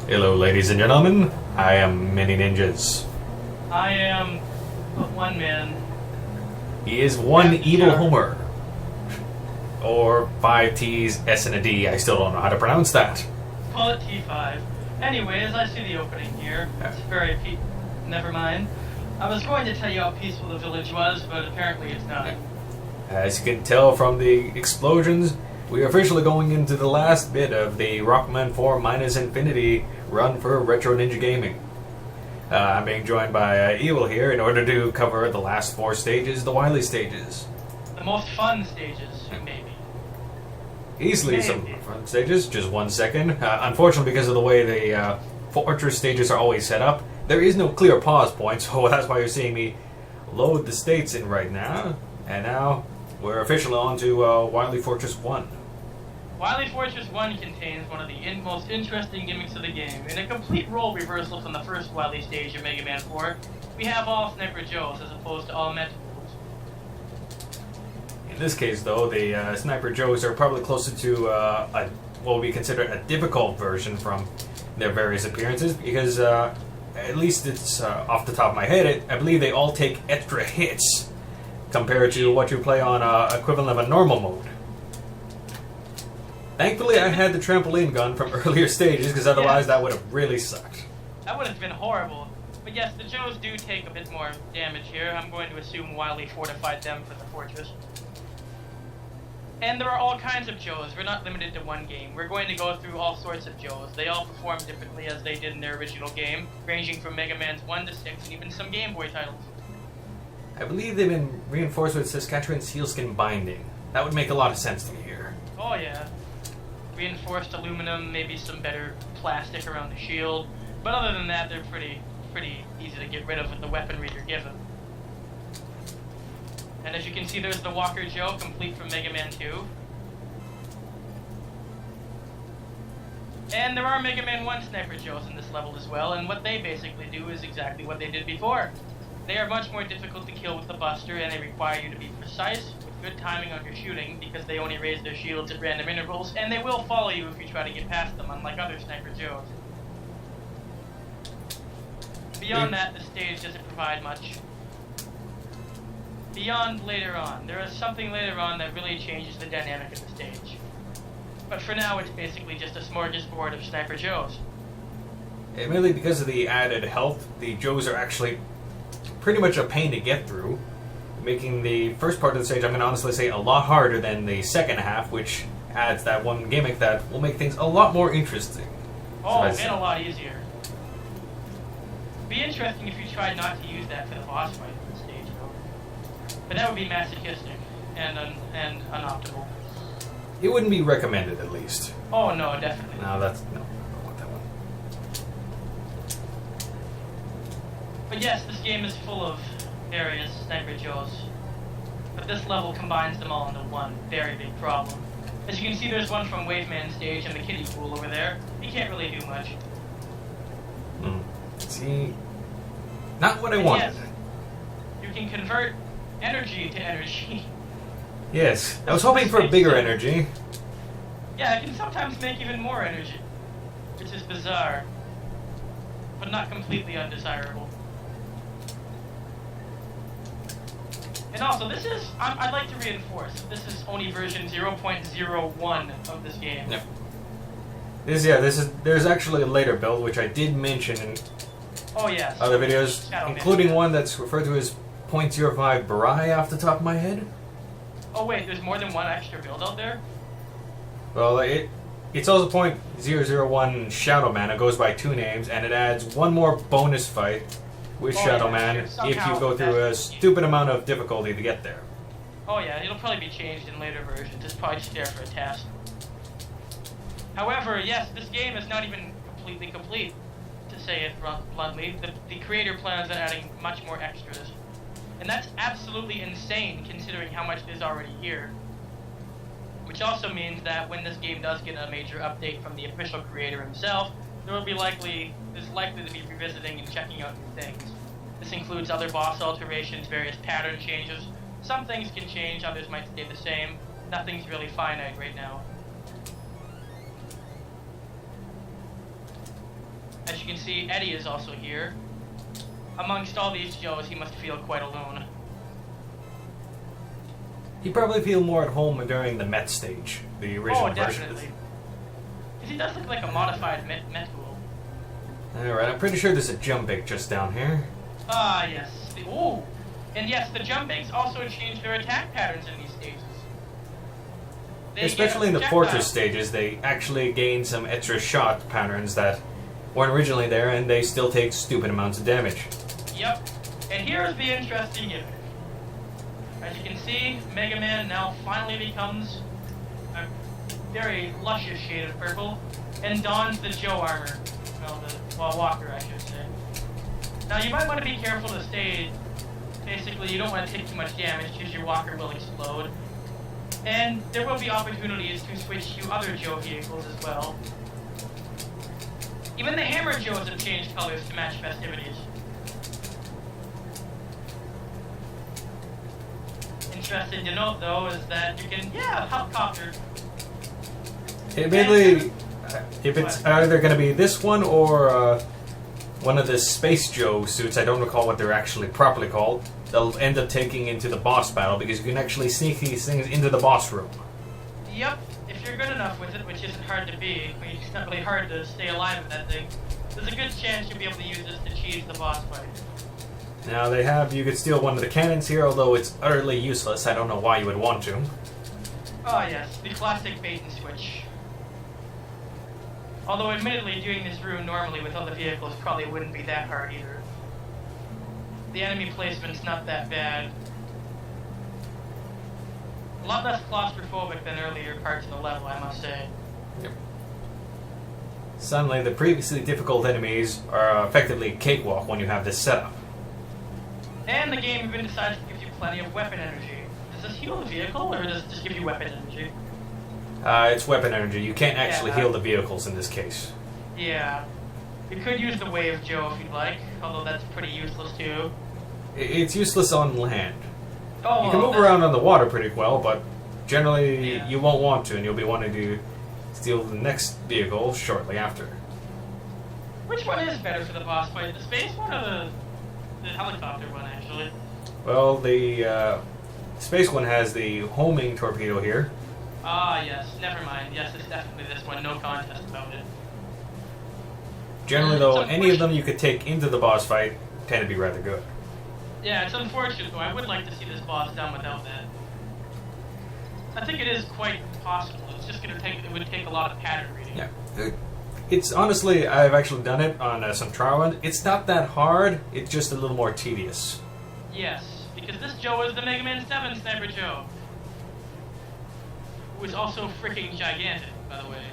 Hello, ladies and gentlemen. I am ManyNinjas. I am but one man. He is one Yeah, Ebil sure. Homer. Or 5 T's, S and a D. I still don't know how to pronounce that. Call it T5. Anyways, I see the opening here. It's very never mind. I was going to tell you how peaceful the village was, but apparently it's not. As you can tell from the explosions, we are officially going into the last bit of the Rockman 4 minus Infinity run for Retro Ninja Gaming. I'm being joined by Ebil here in order to cover the last 4 stages, the Wily stages. The most fun stages, maybe. Easily some fun stages, just 1 second. Unfortunately, because of the way the Fortress stages are always set up, there is no clear pause point, so that's why you're seeing me load the states in right now. And now, we're officially on to Wily Fortress 1. Wily Fortress 1 contains one of the most interesting gimmicks of the game. In a complete role reversal from the first Wily stage of Mega Man 4, we have all Sniper Joes as opposed to all Metal. In this case, though, the Sniper Joes are probably closer to what would be considered a difficult version from their various appearances, because at least it's off the top of my head, I believe they all take extra hits compared to what you play on equivalent of a normal mode. Thankfully, I had the trampoline gun from earlier stages, because otherwise that would have really sucked. That would have been horrible. But yes, the Joes do take a bit more damage here. I'm going to assume Wily fortified them for the fortress. And there are all kinds of Joes. We're not limited to one game. We're going to go through all sorts of Joes. They all perform differently as they did in their original game, ranging from Mega Man's 1 to 6 and even some Game Boy titles. I believe they've been reinforced with Saskatchewan sealskin binding. That would make a lot of sense to me here. Oh yeah. Reinforced aluminum, maybe some better plastic around the shield. But other than that, they're pretty easy to get rid of with the weaponry you're given. And as you can see, there's the Walker Joe, complete from Mega Man 2. And there are Mega Man 1 Sniper Joes in this level as well, and what they basically do is exactly what they did before. They are much more difficult to kill with the Buster, and they require you to be precise, with good timing on your shooting, because they only raise their shields at random intervals, and they will follow you if you try to get past them, unlike other Sniper Joes. Beyond that, the stage doesn't provide much. Beyond later on. There is something later on that really changes the dynamic of the stage. But for now, it's basically just a smorgasbord of Sniper Joes. Mainly because of the added health, the Joes are actually pretty much a pain to get through, making the first part of the stage, I'm going to honestly say, a lot harder than the second half, which adds that one gimmick that will make things a lot more interesting. Oh, and a lot easier. It'd be interesting if you tried not to use that for the boss fight in the stage, though. But that would be masochistic and unoptimal. It wouldn't be recommended, at least. Oh, no, definitely. No, I don't want that one. But yes, this game is full of various Sniper Joes. But this level combines them all into one very big problem. As you can see, there's one from Waveman stage in the kiddie pool over there. He can't really do much. See, not what I wanted. Yes, you can convert energy to energy. Yes, I was hoping for a bigger energy. Yeah, it can sometimes make even more energy, which is bizarre, but not completely undesirable. And also, this is, I'd like to reinforce, this is only version 0.01 of this game. Yep. There's actually a later build, which I did mention in other videos, including one that's referred to as 0.05 Barai off the top of my head. Oh wait, there's more than one extra build out there? Well, it's also 0.001 Shadow Man. It goes by 2 names, and it adds one more bonus fight with Shadow Man if you go through a stupid amount of difficulty to get there. Oh yeah, it'll probably be changed in later versions. It's probably just there for a test. However, yes, this game is not even completely complete, to say it bluntly. The creator plans on adding much more extras. And that's absolutely insane, considering how much is already here. Which also means that when this game does get a major update from the official creator himself, there's likely to be revisiting and checking out new things. This includes other boss alterations, various pattern changes. Some things can change, others might stay the same. Nothing's really finite right now. As you can see, Eddie is also here. Amongst all these Joes, he must feel quite alone. You probably feel more at home during the Met stage, the original version. Definitely. Because he does look like a modified Met tool. Alright, I'm pretty sure there's a jump big just down here. Ah, yes. Ooh! And yes, the jump bigs also change their attack patterns in these stages. Especially in the Fortress stages, they actually gain some extra shot patterns that weren't originally there, and they still take stupid amounts of damage. Yep. And here's the interesting gimmick. As you can see, Mega Man now finally becomes a very luscious shade of purple and dons the Joe armor. Well, Walker, I should say. Now, you might want to be careful to stay... Basically, you don't want to take too much damage because your Walker will explode. And there will be opportunities to switch to other Joe vehicles as well. Even the Hammer Joes have changed colors to match festivities. Interesting to note, though, is that you can, helicopter. Admittedly, if it's either going to be this one or one of the Space Joe suits, I don't recall what they're actually properly called, they'll end up taking into the boss battle because you can actually sneak these things into the boss room. Yep, if you're good enough with it, which isn't hard to be. I mean, it's not really hard to stay alive with that thing. There's a good chance you'll be able to use this to cheese the boss fight. Now you could steal one of the cannons here, although it's utterly useless. I don't know why you would want to. Oh yes, the classic bait and switch. Although admittedly, doing this room normally with other vehicles probably wouldn't be that hard either. The enemy placement's not that bad. A lot less claustrophobic than earlier parts of the level, I must say. Yep. Suddenly, the previously difficult enemies are effectively a cakewalk when you have this setup. And the game even decides to give you plenty of weapon energy. Does this heal the vehicle, or does it just give you weapon energy? It's weapon energy. You can't actually heal the vehicles in this case. Yeah. You could use the Wave Joe if you'd like, although that's pretty useless too. It's useless on land. Oh, you can move around on the water pretty well, but generally you won't want to, and you'll be wanting to steal the next vehicle shortly after. Which one is better for the boss fight, the space one or the helicopter one, actually? Well, the space one has the homing torpedo here. Ah, yes. Never mind. Yes, it's definitely this one. No contest about it. Generally, though, any of them you could take into the boss fight tend to be rather good. Yeah, it's unfortunate, though. I would like to see this boss done without that. I think it is quite possible. It's just going to take... It would take a lot of pattern reading. Yeah. It's honestly, I've actually done it on some trial runs. It's not that hard. It's just a little more tedious. Yes, because this Joe is the Mega Man 7 Sniper Joe. Who is also freaking gigantic, by the way.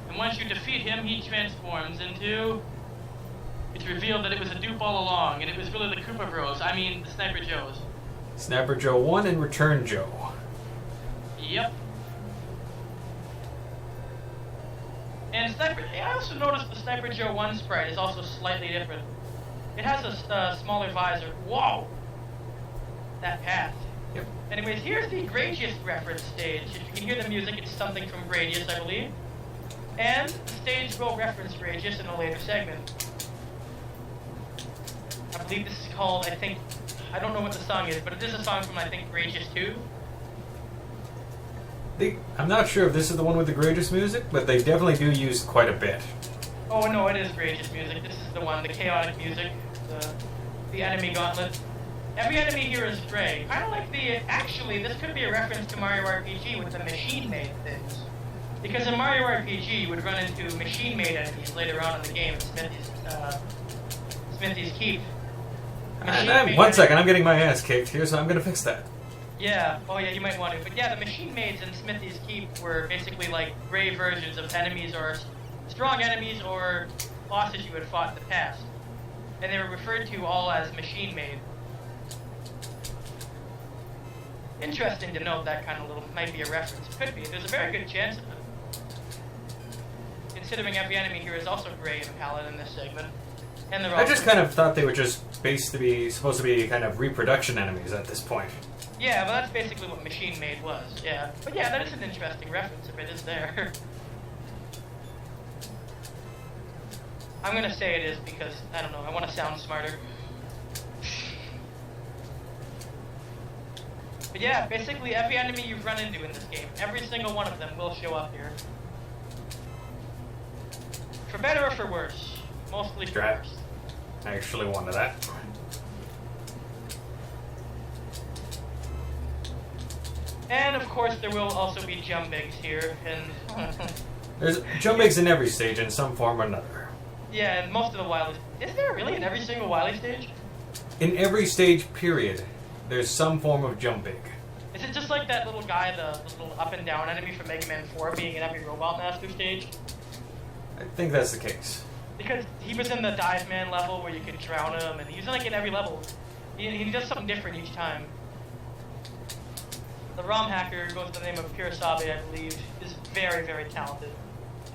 And once you defeat him, he transforms into... It's revealed that it was a dupe all along, and it was really the Koopa Bros. I mean, the Sniper Joes. Sniper Joe 1 and Return Joe. Yep. And I also noticed the Sniper Joe 1 sprite is also slightly different. It has a smaller visor. Whoa! That path. Yep. Anyways, here's the Gradius reference stage. If you can hear the music, it's something from Gradius, I believe. And the stage will reference Gradius in a later segment. I believe this is called, I don't know what the song is, but it is a song from, I think, Gradius 2. I'm not sure if this is the one with the Gradius music, but they definitely do use quite a bit. Oh no, it is Gradius music. This is the one, the chaotic music, the enemy gauntlet. Every enemy here is gray. Kind of like actually, this could be a reference to Mario RPG with the machine-made things. Because in Mario RPG, you would run into machine-made enemies later on in the game at Smithy's Keep. One second, I'm getting my ass kicked here, so I'm going to fix that. Yeah, oh yeah, you might want to. But yeah, the machine maids in Smithy's Keep were basically like gray versions of enemies or strong enemies or bosses you had fought in the past. And they were referred to all as machine made. Interesting to note that kind of little might be a reference. Could be. There's a very good chance of it. Considering every enemy here is also gray in palette in this segment. And they're all I just kind of thought they were just supposed to be kind of reproduction enemies at this point. Yeah, but that's basically what Machine Made was, yeah. But yeah, that is an interesting reference if it is there. I'm gonna say it is because, I don't know, I want to sound smarter. But yeah, basically every enemy you've run into in this game, every single one of them will show up here. For better or for worse. Mostly for worse. I actually wanted that. And of course there will also be jumbigs here, and... There's jumbigs in every stage in some form or another. Yeah, and most of the Wily... Is there really in every single Wily stage? In every stage, period, there's some form of jumping. Is it just like that little guy, the little up and down enemy from Mega Man 4 being in every Robot Master stage? I think that's the case. Because he was in the Dive Man level where you could drown him, and he's like in every level. He does something different each time. The Romhacker goes by the name of Purasabe, I believe, is very, very talented.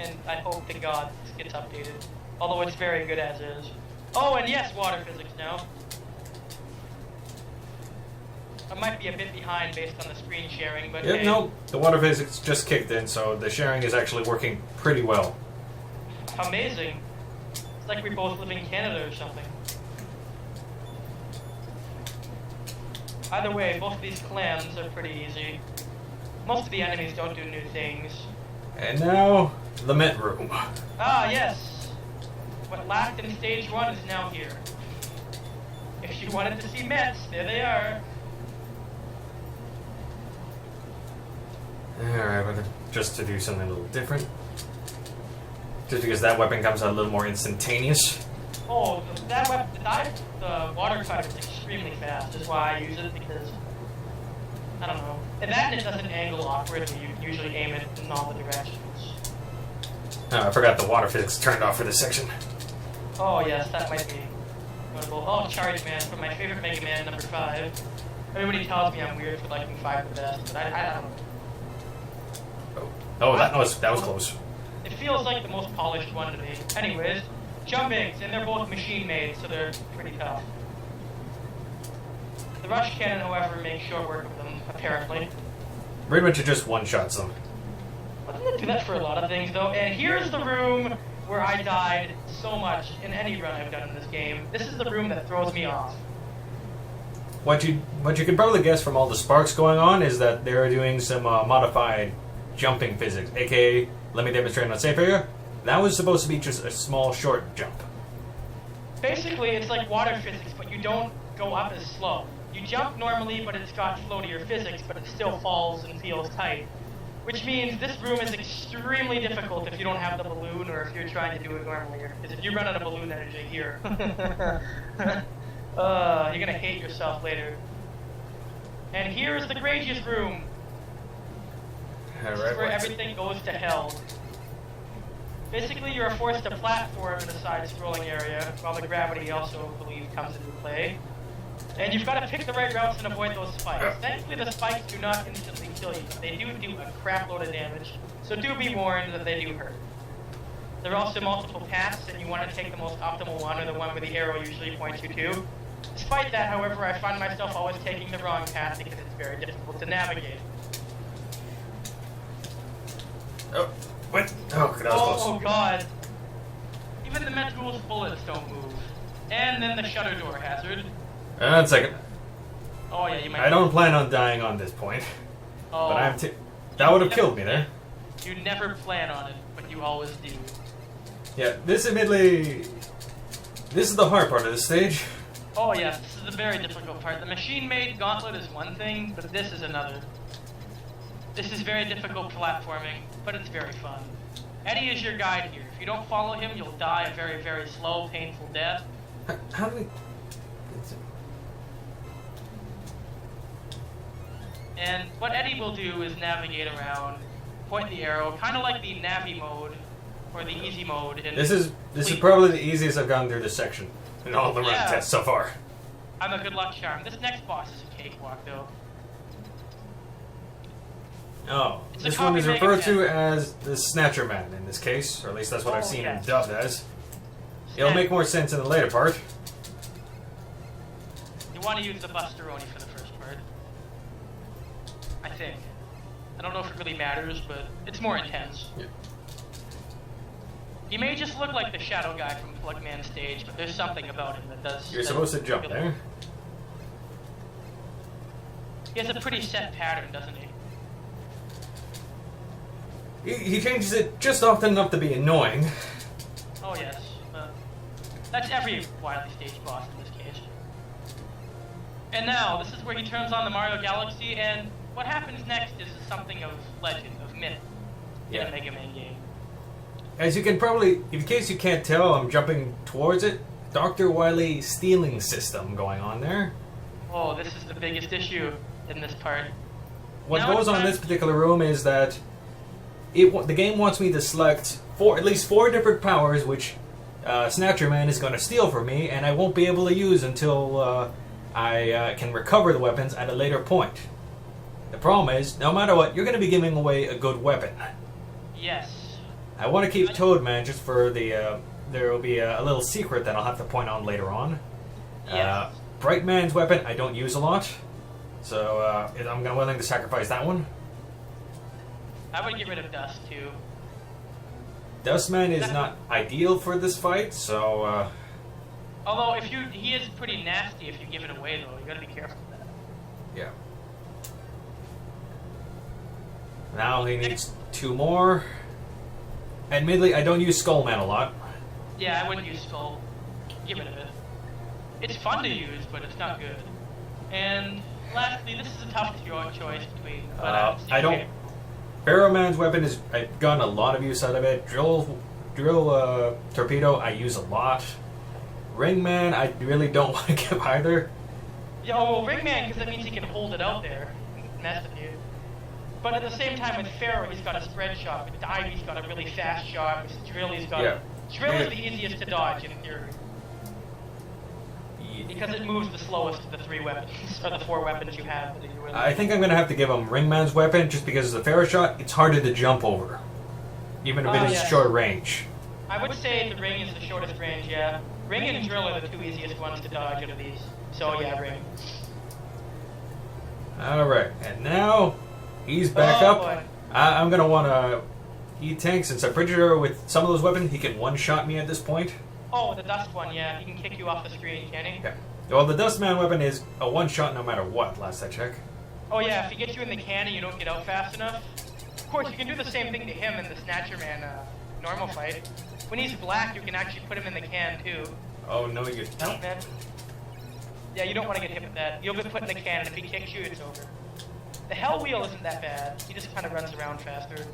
And I hope to God this gets updated. Although it's very good as is. Oh, and yes, water physics now. I might be a bit behind based on the screen sharing, but Yep, hey. no, the water physics just kicked in, so the sharing is actually working pretty well. Amazing. It's like we both live in Canada or something. Either way, both of these clans are pretty easy. Most of the enemies don't do new things. And now, the Mint Room. Ah, yes! What lacked in Stage 1 is now here. If you wanted to see Mets, there they are. Alright, but just to do something a little different. Just because that weapon comes out a little more instantaneous. Oh, that weapon, the water cutter is extremely fast, is why I use it, because, I don't know. And that it doesn't angle awkwardly, you usually aim it in all the directions. Oh, I forgot the water physics turned off for this section. Oh yes, that might be notable. Oh, Charge Man from my favorite Mega Man, number 5. Everybody tells me I'm weird for liking 5 the best, but I don't know. Oh, that was close. It feels like the most polished one to me. Anyways, jumbigs, and they're both machine-made, so they're pretty tough. The Rush Cannon, however, makes short work of them, apparently. Pretty much it just one-shots them. But I'm gonna do that for a lot of things, though. And here's the room where I died so much in any run I've done in this game. This is the room that throws me off. What you can probably guess from all the sparks going on is that they're doing some modified jumping physics, aka, let me demonstrate on safe area. That was supposed to be just a small, short jump. Basically, it's like water physics, but you don't go up as slow. You jump normally, but it's got floatier physics, but it still falls and feels tight. Which means this room is extremely difficult if you don't have the balloon or if you're trying to do it normally. Because if you run out of balloon energy here, you're gonna hate yourself later. And here is the Gradius room. This is where everything goes to hell. Basically, you're forced to platform in a side-scrolling area, while the gravity also, I believe, comes into play. And you've got to pick the right routes and avoid those spikes. Thankfully, the spikes do not instantly kill you, but they do a crap load of damage, so do be warned that they do hurt. There are also multiple paths, and you want to take the most optimal one, or the one where the arrow usually points you to. Despite that, however, I find myself always taking the wrong path because it's very difficult to navigate. Oh, what? Oh, that was close. Oh god. Even the Metal's bullets don't move. And then the shutter door hazard. 1 second. Oh yeah, you might. I don't plan on dying on this point. Oh. But that would have killed me there. You never plan on it, but you always do. Yeah, this admittedly... This is the hard part of this stage. Oh yes, this is the very difficult part. The machine-made gauntlet is one thing, but this is another. This is very difficult platforming, but it's very fun. Eddie is your guide here. If you don't follow him, you'll die a very, very slow, painful death. How do we... And what Eddie will do is navigate around, point the arrow, kind of like the Navi mode, or the easy mode. This is probably the easiest I've gotten through this section in all the run tests so far. I'm a good luck charm. This next boss is a cakewalk, though. Oh, this one is referred to as the Snatcher Man in this case, or at least that's what I've seen him dubbed as. It'll make more sense in the later part. You want to use the Busteroni for the first part. I think. I don't know if it really matters, but it's more intense. Yeah. He may just look like the shadow guy from Rockman stage, but there's something about him that does... You're supposed to jump there. He has a pretty set pattern, doesn't he? He changes it just often enough to be annoying. Oh yes. That's every Wily stage boss in this case. And now, this is where he turns on the Mario Galaxy, and what happens next is something of legend, of myth, in a Mega Man game. As you can probably, in case you can't tell, I'm jumping towards it. Dr. Wily stealing system going on there. Oh, this is the biggest issue in this part. What Now goes on in this particular room is that the game wants me to select at least four different powers, which Snatcher Man is going to steal from me, and I won't be able to use until I can recover the weapons at a later point. The problem is, no matter what, you're going to be giving away a good weapon. Yes. I want to keep Toadman just for the... there will be a little secret that I'll have to point on later on. Yes. Brightman's weapon I don't use a lot, so I'm willing to sacrifice that one. I would get rid of Dust, too. Dustman is not ideal for this fight, so... Although, he is pretty nasty if you give it away, though. You gotta be careful with that. Yeah. Now he needs two more. Admittedly, I don't use Skullman a lot. Yeah, I wouldn't use Skull. Get rid of it. It's fun to use, but it's not good. And lastly, this is a tough choice between... I don't... Barrowman's weapon is... I've gotten a lot of use out of it. Drill Torpedo, I use a lot. Ringman, I really don't want to give either. Yeah, well, Ringman, because that means he can hold it out there and mess with you. But at the same time, with Pharaoh, he's got a spread shot. With Dive, he's got a really fast shot. With Drill, he's got... Yeah. Drill is the easiest to dodge, in theory. Because it moves the slowest of the three weapons, or the four weapons you have. I think I'm going to have to give him Ringman's weapon, just because of the Pharaoh shot, it's harder to jump over. Even if it is short range. I would say the Ring is the shortest range, yeah. Ring and Drill are the two easiest ones to dodge out of these. So yeah, Ring. Alright, and now he's back up. Boy. I'm going to want to eat tank, since I'm pretty sure with some of those weapons he can one-shot me at this point. Oh, the Dust one, yeah. He can kick you off the screen, can he? Yeah. Well, the Dustman weapon is a one-shot no matter what, last I checked. Oh yeah, if he gets you in the can and you don't get out fast enough. Of course, you can do the same thing to him in the Snatcher Man normal fight. When he's black, you can actually put him in the can, too. Oh, no, you don't. Man. Yeah, you don't want to get hit with that. You'll get put in the can, and if he kicks you, it's over. The Hell Wheel isn't that bad. He just kind of runs around faster.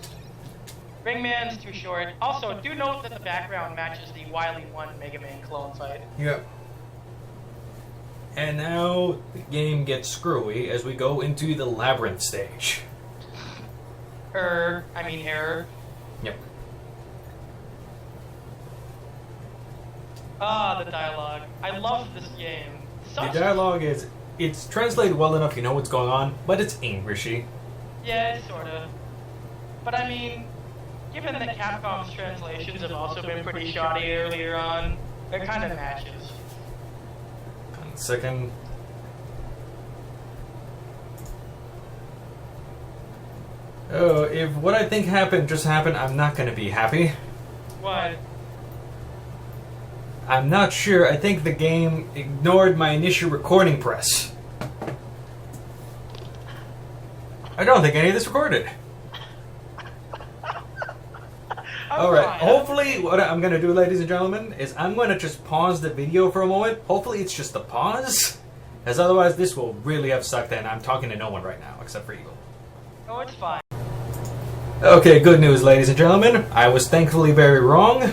Ringman's too short. Also, do note that the background matches the Wily 1 Mega Man clone fight. Yep. And now the game gets screwy as we go into the Labyrinth stage. Error. Yep. Ah, the dialogue. I love this game. The dialogue is... It's translated well enough, you know what's going on, but it's Englishy. Yeah, it's sort of. But I mean, given that Capcom's translations have also been pretty shoddy earlier on, it kind of matches. 1 second. Oh, if what I think happened just happened, I'm not going to be happy. What? I'm not sure. I think the game ignored my initial recording press. I don't think any of this recorded. Alright, hopefully what I'm going to do, ladies and gentlemen, is I'm going to just pause the video for a moment. Hopefully it's just a pause, as otherwise this will really have sucked in. I'm talking to no one right now, except for Ebil. Oh, it's fine. Okay, good news, ladies and gentlemen. I was thankfully very wrong.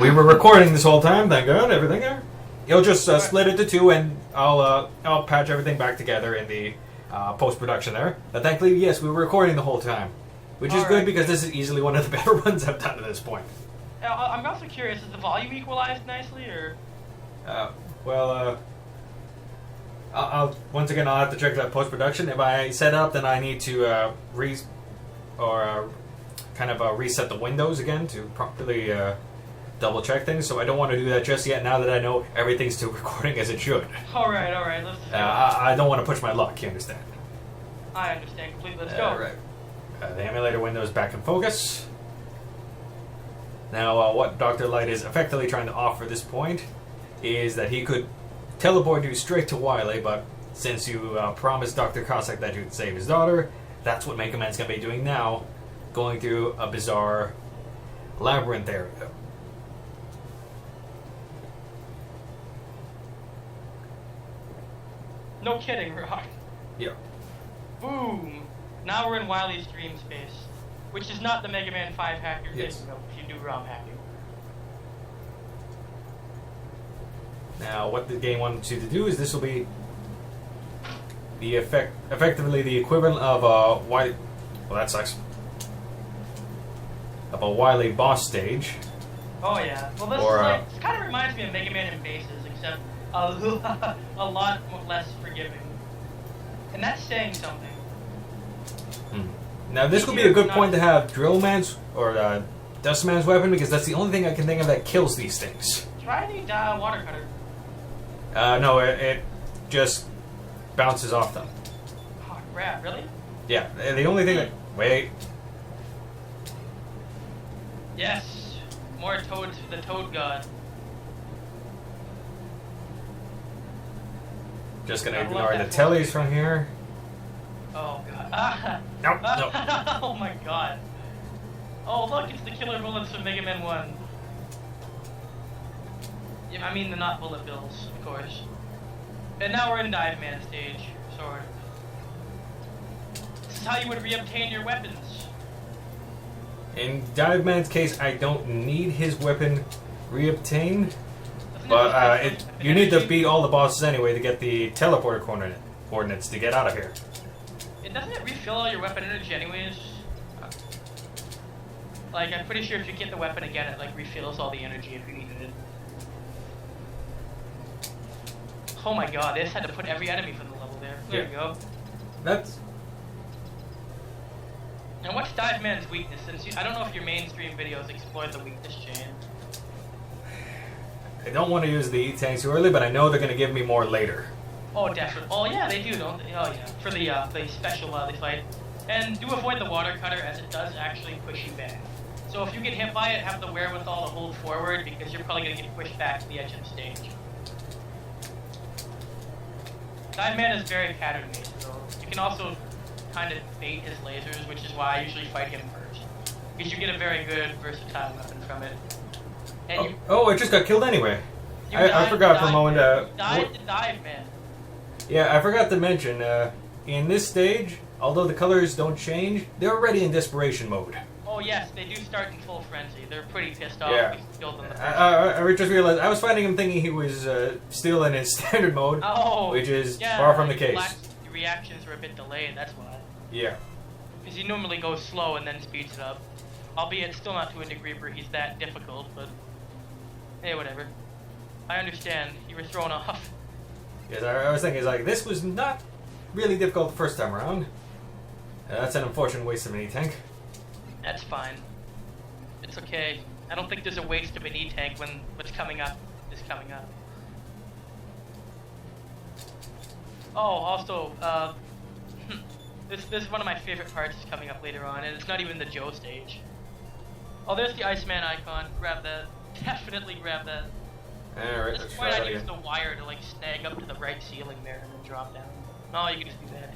We were recording this whole time, thank God, everything there. You'll just split it to two, and I'll patch everything back together in the post-production there. But thankfully, yes, we were recording the whole time. Which is good because this is easly one of the better ones I've done to this point. I'm also curious, is the volume equalized nicely, or? I'll once again I'll have to check that post production. If I set up, then I need to reset the windows again to properly double check things. So I don't want to do that just yet. Now that I know everything's still recording as it should. All right. Let's. I don't want to push my luck. You understand? I understand completely. Let's go. All right. The emulator window is back in focus. Now, what Dr. Light is effectively trying to offer at this point is that he could teleport you straight to Wily, but since you promised Dr. Cossack that you'd save his daughter, that's what Mega Man's going to be doing now, going through a bizarre labyrinth area. No kidding, Rock. Yeah. Boom! Now we're in Wily's dream space, which is not the Mega Man 5 hack you're thinking of if you do Romhacking. Now, what the game wants you to do is this will be the effectively the equivalent of a Wily. Well, that sucks. Of a Wily boss stage. Oh yeah. Well, this is like, this kind of reminds me of Mega Man and Bases, except a lot less forgiving. And that's saying something. Now, this would be a good point to have Drill Man's or Dust Man's weapon, because that's the only thing I can think of that kills these things. Try the water cutter. No, it just bounces off them. Oh crap! Really? Yeah, the only thing that... Wait. Yes, more toads. The Toad God. Just gonna ignore the tellies from here. Oh god. Nope, nope. Oh my god. Oh look, it's the killer bullets from Mega Man 1. Yeah, I mean the not bullet bills, of course. And now we're in Dive Man stage, sort of. This is how you would reobtain your weapons. In Dive Man's case, I don't need his weapon reobtained, but you need to beat all the bosses anyway to get the teleporter coordinates to get out of here. Doesn't it refill all your weapon energy anyways? Like, I'm pretty sure if you get the weapon again, it like refills all the energy if you needed it. Oh my god, they just had to put every enemy from the level there. There you go. That's... And what's Dive Man's weakness? Since I don't know if your mainstream videos explored the weakness chain. I don't want to use the E-Tanks too early, but I know they're going to give me more later. Oh, definitely. Oh, yeah, they do, don't they? Oh, yeah. For the special they fight. And do avoid the water cutter, as it does actually push you back. So if you get hit by it, have the wherewithal to hold forward, because you're probably going to get pushed back to the edge of the stage. Dive Man is very pattern-based, so you can also kind of bait his lasers, which is why I usually fight him first. Because you get a very good, versatile weapon from it. And it just got killed anyway. I forgot for a moment. Dive to Dive Man. Yeah, I forgot to mention, in this stage, although the colors don't change, they're already in desperation mode. Oh yes, they do start in full frenzy. They're pretty pissed off. Yeah. We killed them the first I just realized, I was fighting him thinking he was still in his standard mode, which is far from the case. The reactions were a bit delayed, that's why. Yeah. Because he normally goes slow and then speeds it up. Albeit still not to a degree where he's that difficult, but hey, whatever. I understand. You were thrown off. Yes, I was thinking, like, this was not really difficult the first time around. That's an unfortunate waste of an E-Tank. That's fine. It's okay. I don't think there's a waste of an E-Tank when what's coming up is coming up. Oh, also, this is one of my favorite parts coming up later on, and it's not even the Joe stage. Oh, there's the Iceman icon. Grab that. Definitely grab that. Alright, At this point, I'd use the wire to like snag up to the right ceiling there and then drop down. No, you can just do that.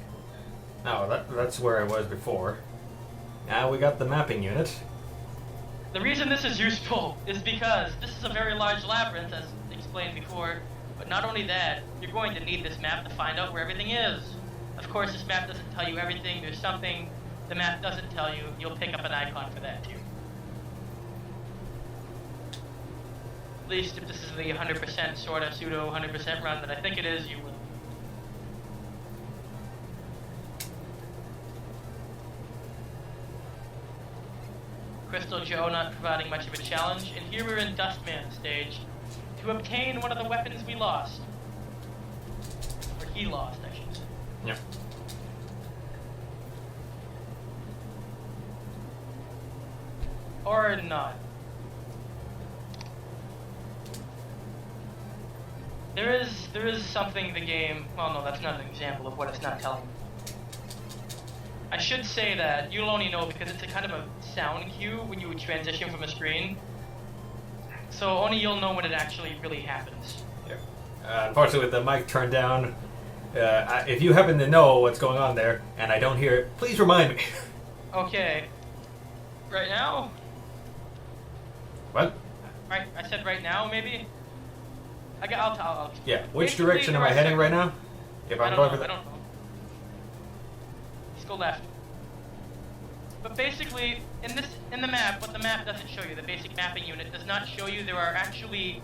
No, that's where I was before. Now we got the mapping unit. The reason this is useful is because this is a very large labyrinth, as explained before. But not only that, you're going to need this map to find out where everything is. Of course, this map doesn't tell you everything. There's something the map doesn't tell you. You'll pick up an icon for that too. At least if this is the 100% sort of pseudo 100% run that I think it is, you will. Crystal Joe not providing much of a challenge, and here we're in Dustman stage to obtain one of the weapons we lost. Or he lost, I should say. Yeah. Or not. There is something the game... Well, no, that's not an example of what it's not telling me. I should say that you'll only know because it's a kind of a sound cue when you would transition from a screen. So only you'll know when it actually really happens. Yeah. Unfortunately, with the mic turned down, if you happen to know what's going on there and I don't hear it, please remind me. Okay. Right now? What? Right. I said right now, maybe. I'll Yeah. Which basically, direction am I heading right now? If I'm going for I don't know. Let's go left. But basically, in the map, what the map doesn't show you, the basic mapping unit does not show you there are actually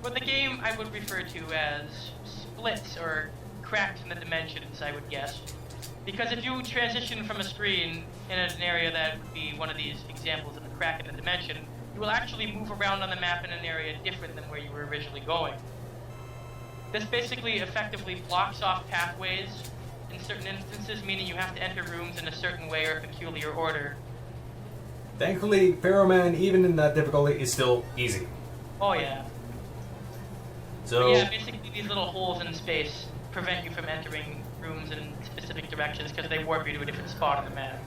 what the game I would refer to as splits or cracks in the dimensions, I would guess. Because if you transition from a screen in an area that would be one of these examples of a crack in the dimension, you will actually move around on the map in an area different than where you were originally going. This basically effectively blocks off pathways in certain instances, meaning you have to enter rooms in a certain way or a peculiar order. Thankfully, Pyroman, even in that difficulty, is still easy. Oh yeah. So But yeah, basically these little holes in space prevent you from entering rooms in specific directions because they warp you to a different spot on the map.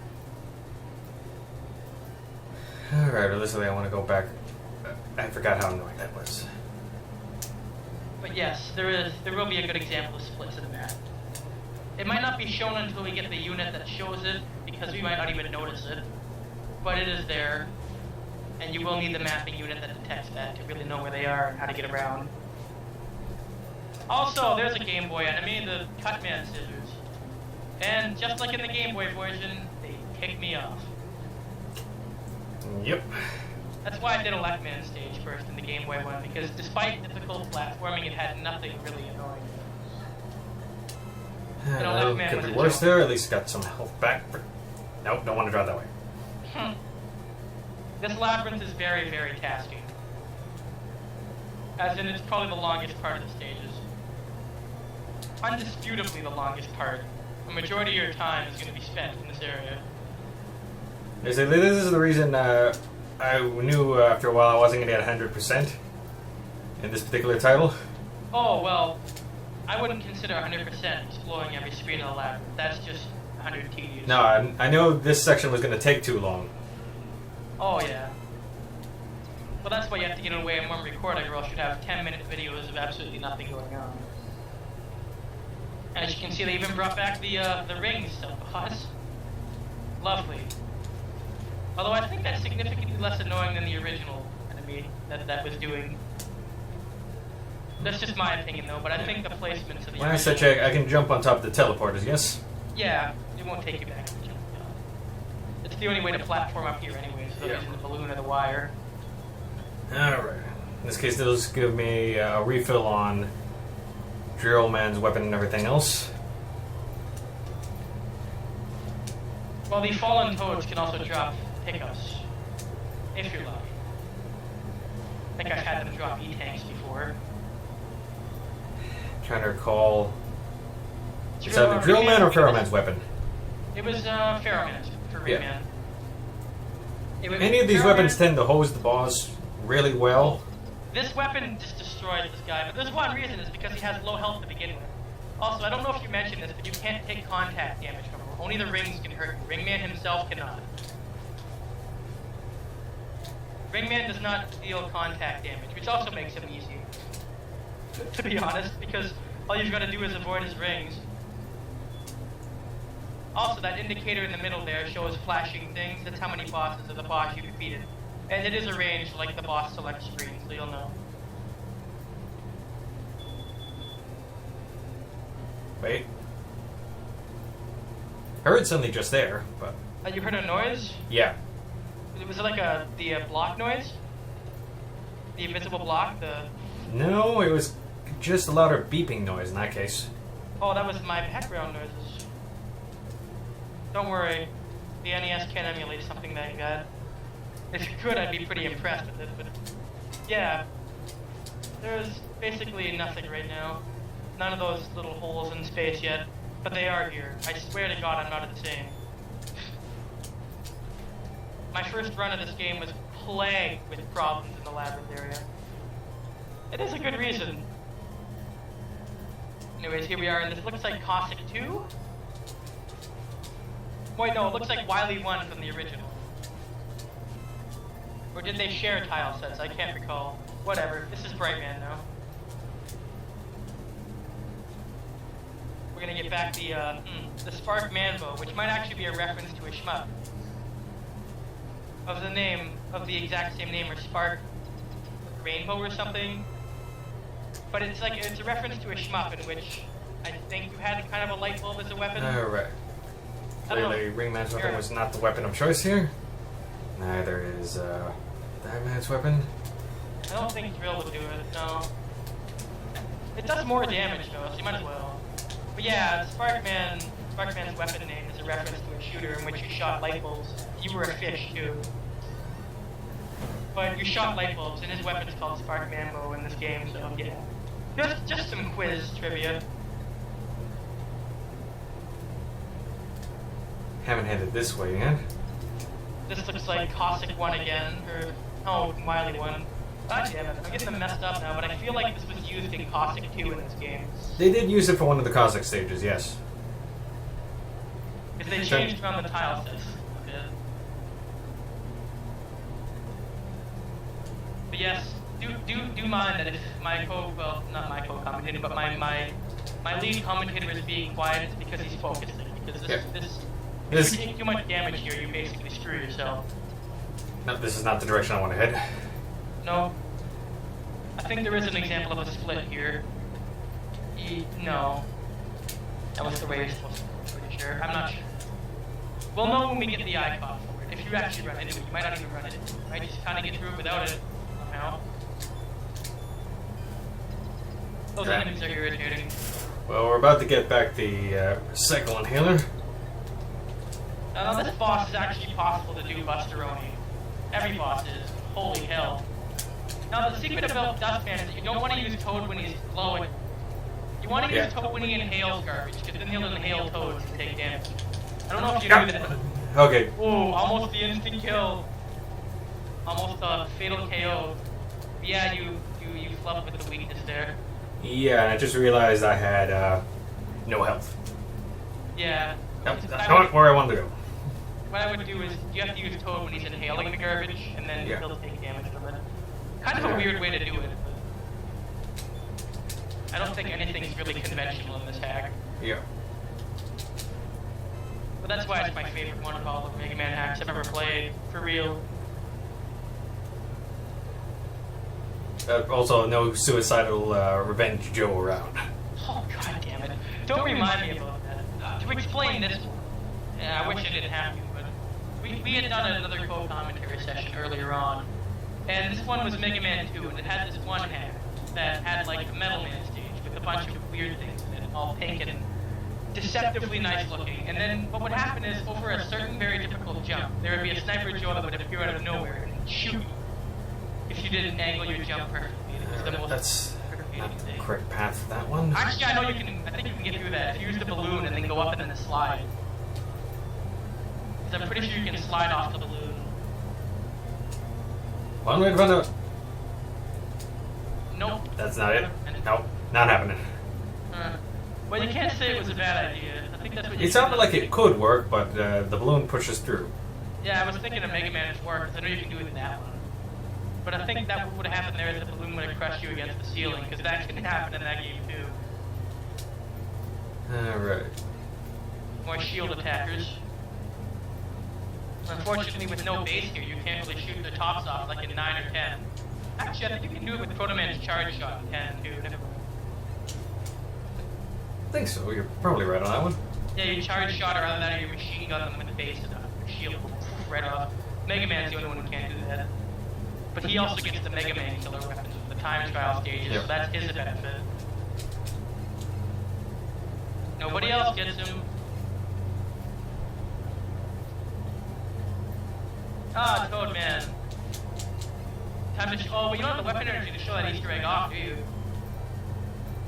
Alright, realistically, I want to go back. I forgot how annoying that was. But yes, there will be a good example of splits in the map. It might not be shown until we get the unit that shows it, because we might not even notice it. But it is there, and you will need the mapping unit that detects that to really know where they are and how to get around. Also, there's a Game Boy enemy, the Cutman Scissors. And just like in the Game Boy version, they tick me off. Yep. That's why I did a Rockman stage first in the Game Boy one, because despite difficult platforming, it had nothing really annoying. Could be worse there. At least got some health back. Nope, don't want to drive that way. This labyrinth is very, very tasking. As in, it's probably the longest part of the stages. Undisputably the longest part. The majority of your time is going to be spent in this area. This is the reason I knew after a while I wasn't going to get 100% in this particular title. Oh, well, I wouldn't consider 100% exploring every screen in the labyrinth. That's just 100 tedious. No, I know this section was going to take too long. Oh, yeah. Well, that's why you have to get away in one recording, or else you'd have 10-minute videos of absolutely nothing going on. And as you can see, they even brought back the rings stuff, boss. Lovely. Although I think that's significantly less annoying than the original enemy that was doing. That's just my opinion, though, but I think the placements of the When I said check, I can jump on top of the teleporters, yes? Yeah, it won't take you back to the jump. It's the only way to platform up here anyway, so using the balloon or the wire. Alright. In this case, they'll just give me a refill on Drill Man's weapon and everything else. Well, the fallen toads can also drop pickups, if you're lucky. I think I've had them drop E-tanks before. Trying to recall. Is that the Drill Man or Pharaoh Man's weapon? It was Pharaoh Man's for Rayman. Any of these weapons tend to hose the boss really well. This weapon just destroys this guy, but there's one reason, is because he has low health to begin with. Also, I don't know if you mentioned this, but you can't take contact damage from him. Only the rings can hurt you. Ringman himself cannot. Ringman does not deal contact damage, which also makes him easy. To be honest, because all you've got to do is avoid his rings. Also, that indicator in the middle there shows flashing things. That's how many bosses of the boss you defeated. And it is arranged like the boss select screen, so you'll know. Wait. I heard something just there, but... You heard a noise? Yeah. Was it like the block noise? The invisible block? No, it was just a louder beeping noise in that case. Oh, that was my background noises. Don't worry. The NES can emulate something like that. If you could, I'd be pretty impressed with it, but... Yeah. There's basically nothing right now. None of those little holes in space yet. But they are here. I swear to God I'm not insane. My first run of this game was plagued with problems in the labyrinth area. It is a good reason. Anyways, here we are, and this looks like Cossack 2? Wait, no, it looks like Wily 1 from the original. Or did they share tile sets? I can't recall. Whatever. This is Brightman now. We're gonna get back the Spark Manbo, which might actually be a reference to a shmup. Of the exact same name, or Spark Rainbow or something. But it's a reference to a shmup in which I think you had kind of a light bulb as a weapon. Alright. Clearly, Ringman's weapon was not the weapon of choice here. Neither is that man's weapon. I don't think Drill would do it, no. It does more damage though, so you might as well. But yeah, Sparkman's weapon name is a reference to a shooter in which you shot light bulbs. You were a fish too. But you shot light bulbs, and his weapon is called Spark Manbo in this game, so yeah. Just some quiz trivia. Haven't headed this way yet. This looks like Cossack 1 again, or no, Wily 1. God damn it, I'm getting them messed up now, but I feel like this was used in Cossack 2 in this game. They did use it for one of the Cossack stages, yes. Because they changed around the tile sets. But yes, do mind that if not my co-commentator, but my lead commentator is being quiet, it's because he's focusing. Because if you take too much damage here, you basically screw yourself. No, this is not the direction I want to head. No. I think there is an example of a split here. No. That was the way you're supposed to go, I'm pretty sure. I'm not sure. We'll know when we get the icon for it. If you actually run into it, you might not even run it. Right? You just kind of get through it without it. Somehow. Those enemies are irritating. Well, we're about to get back the cycle inhaler. Now, this boss is actually possible to do Busteroni. Every boss is. Holy hell. Now, the secret about Dustman is that you don't want to use Toad when he's glowing. You want to use Toad when he inhales garbage, because then he'll inhale Toads and take damage. I don't know if you knew that. Okay. Ooh, almost the instant kill. Almost a fatal KO. Yeah, you flubbed with the weakness there. Yeah, and I just realized I had no health. Yeah. That's not where I wanted to go. What I would do is, you have to use Toad when he's inhaling the garbage, and then he'll take damage from it. Kind of a weird way to do it, but I don't think anything's really conventional in this hack. Yeah. But that's why it's my favorite one of all the Mega Man hacks I've ever played, for real. Also, no suicidal Revenge Joe around. Oh, god damn it. Don't remind me about that. To explain this one, yeah, I wish I didn't have to, but we had done another co-commentary session earlier on, and this one was Mega Man 2, and it had this one hack that had like a Metal Man stage with a bunch of weird things in it, all pink and deceptively nice looking. And then what would happen is, over a certain very difficult jump, there would be a Sniper Joe that would appear out of nowhere and shoot you if you didn't angle your jump perfectly. It was the most That's not the correct path for that one. Actually, I know you can. I think you can get through that if you use the balloon and then go up and then slide. Because I'm pretty sure you can slide off the balloon. One way to find out. Nope. That's not it. Nope, not happening. Well, you can't say it was a bad idea. I think that's what you. It sounded like it could work, but the balloon pushes through. Yeah, I was thinking of Mega Man 4 because I know you can do it in that one. But I think that what would have happened there is the balloon would have crushed you against the ceiling, because that can happen in that game too. Alright. More shield attackers. Unfortunately, with no base here, you can't really shoot the tops off like in 9 or 10. Actually, I think you can do it with Proto Man's charge shot in 10 too. I think so, you're probably right on that one. Yeah, you charge shot around that, or your machine gun them with the base and your shield right off. Mega Man's the only one who can't do that. But he also gets the Mega Man killer weapons with the time trial stages, so that's his benefit. Nobody else gets him. Ah, Toad Man. Time to oh, but you don't have the weapon energy to show that Easter egg off, do you?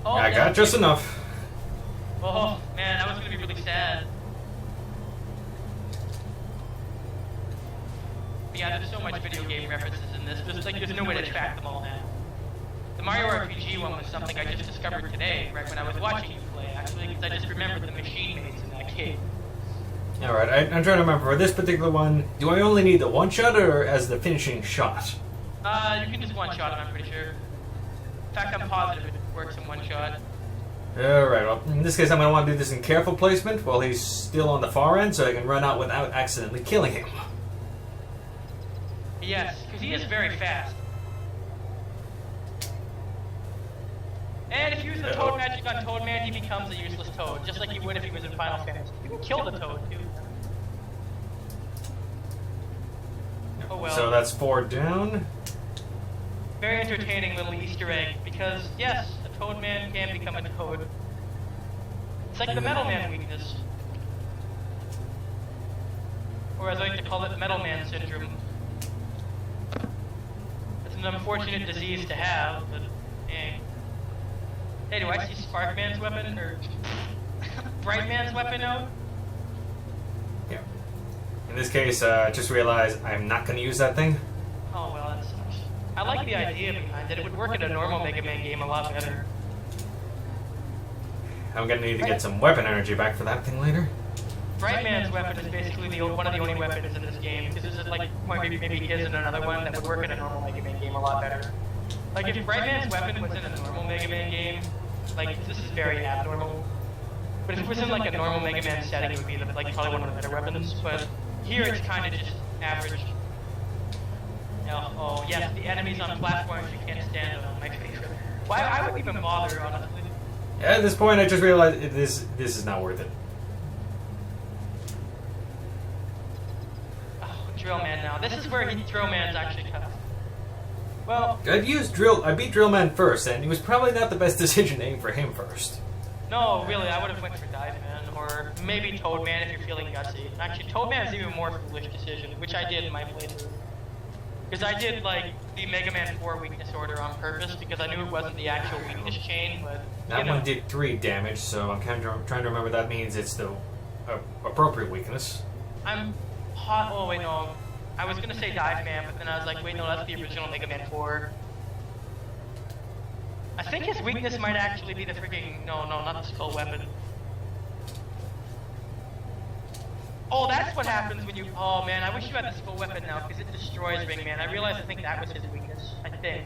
Oh, I got just enough. Oh, man, that was gonna be really sad. Yeah, there's so much video game references in this. There's no way to track them all now. The Mario RPG one was something I just discovered today, right when I was watching you play, actually, because I just remembered the machine mates in that game. Alright, I'm trying to remember, for this particular one, do I only need the one shot or as the finishing shot? You can just one-shot him, I'm pretty sure. In fact, I'm positive it works in one-shot. Alright, well, in this case I'm going to want to do this in careful placement while he's still on the far end so I can run out without accidentally killing him. Yes, because he is very fast. And if you use the Toad magic on Toadman, he becomes a useless Toad, just like he would if he was in Final Fantasy. You can kill the Toad, too. Oh well. So that's 4 down. Very entertaining little Easter egg, because yes, a Toadman can become a Toad. It's like the Metal Man weakness. Or as I like to call it, Metal Man syndrome. It's an unfortunate disease to have, but eh. Hey, do I see Sparkman's weapon, or Brightman's weapon out? Yeah. In this case, just realized I'm not going to use that thing. Oh well, that sucks. I like the idea behind it. It would work in a normal Mega Man game a lot better. I'm going to need to get some weapon energy back for that thing later. Brightman's weapon is basically one of the only weapons in this game, because this is like maybe his and another one that would work in a normal Mega Man game a lot better. Like if Brightman's weapon was in a normal Mega Man game, like this is very abnormal. But if it was in like a normal Mega Man setting, it would be like probably one of the better weapons. But here it's kind of just average. Oh yes, the enemies on platforms you can't stand them. My favorite. Why I would even bother, honestly. Yeah, at this point, I just realized this is not worth it. Oh, Drill Man now. This is where Drill Man's actually tough. Well, I beat Drill Man first, and it was probably not the best decision to aim for him first. no, really, I would have went for Dive Man, or maybe Toad Man if you're feeling gutsy. Actually, Toad Man is even more foolish decision, which I did in my playthrough. Because I did, like, the Mega Man 4 weakness order on purpose, because I knew it wasn't the actual weakness chain, but, That one did 3 damage, so I'm kind of trying to remember that means it's the appropriate weakness. I'm hot. Oh, wait, no. I was gonna say Dive Man, but then I was like, wait, no, that's the original Mega Man 4. I think his weakness might actually be the freaking... No, not the skull weapon. Oh, that's what happens when you... Oh, man, I wish you had the skull weapon now, because it destroys Ringman. I realized I think that was his weakness. I think.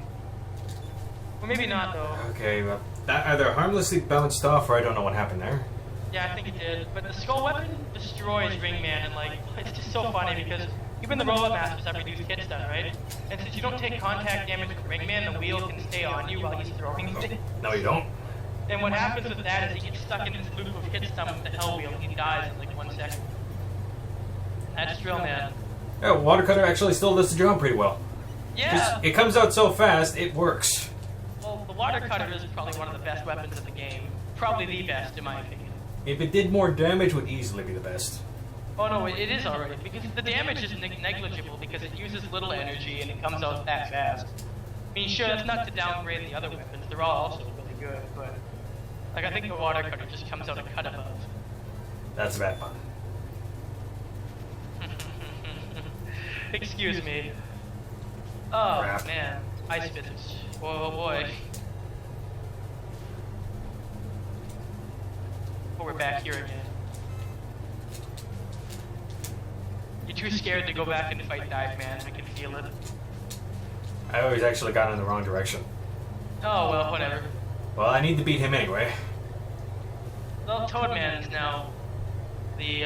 Or maybe not, though. Okay, well, that either harmlessly bounced off or I don't know what happened there. Yeah, I think it did. But the skull weapon destroys Ringman, and, like, it's just so funny, because even the Robot Masters have reduced hit stun, right? And since you don't take contact damage with Ringman, the wheel can stay on you while he's throwing it. No, you don't. And what happens with that is he gets stuck in this loop of hit stun with the Hell Wheel, and he dies in, like, 1 second. That's Drill Man. Yeah, Water Cutter actually still does the job pretty well. Yeah! It comes out so fast, it works. Well, the Water Cutter is probably one of the best weapons in the game. Probably the best, in my opinion. If it did more damage, it would easily be the best. Oh no, it is already, because the damage is negligible because it uses little energy and it comes out that fast. I mean, sure, that's not to downgrade the other weapons, they're all also really good, but... Like, I think the Water Cutter just comes out a cut above. That's a bad pun. Excuse me. Oh, Crap. man. Ice physics. Oh boy. Oh, we're back here again. You're too scared to go back and fight Dive Man, I can feel it. I always actually got in the wrong direction. Oh, well, whatever. Well, I need to beat him anyway. Well, Toadman is now the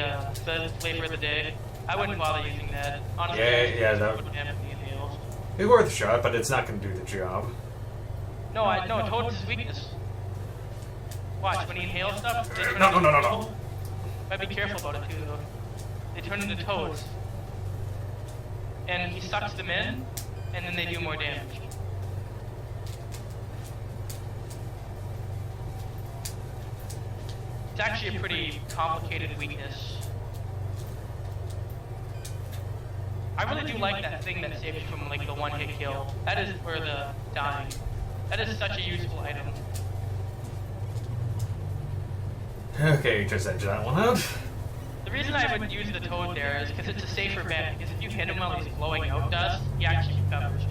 flavor of the day. I wouldn't bother using that. Honestly, Yeah, that wouldn't have any inhales. it's worth a shot, but it's not going to do the job. No, Toad's his weakness. Watch, when he inhales stuff, they turn No. into... Might be careful about it too, though. They turn into toads. And he sucks them in, and then they do more damage. It's actually a pretty complicated weakness. I really do like that thing that saves you from like the one-hit kill. That is for the dying. That is such a useful item. Okay, just edge that one out. The reason I would use the Toad there is because it's a safer bet, because if you hit him while he's blowing out dust, he actually recovers.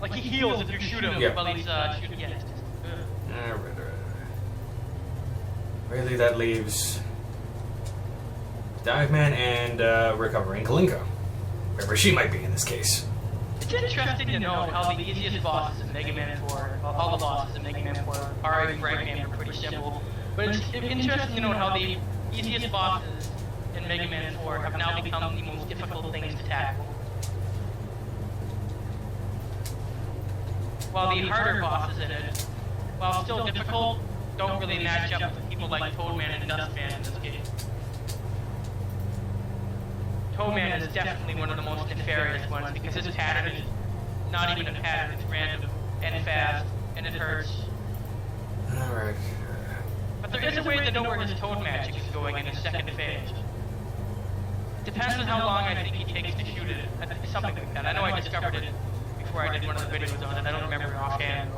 Like he heals if you shoot him while he's shooting. Yeah, it's just, Right. Really, that leaves Dive Man and recovering Kalinka. wherever she might be in this case. It's interesting to note how the easiest bosses in Mega Man 4, well, all the bosses in Mega Man 4 are in Rockman are pretty simple. But it's interesting to note how the easiest bosses in Mega Man 4 have now become the most difficult things to tackle. While the harder bosses in it, while still difficult, don't really match up with people like Toadman and Dustman in this game. Toadman is definitely one of the most nefarious ones because his pattern is not even a pattern, it's random and fast, and it hurts. Alright. But there is a way to know where his Toad magic is going in his second phase. Depends on how long I think he takes to shoot it. Something like that. I know I discovered it before I did one of the videos on it. I don't remember it offhand.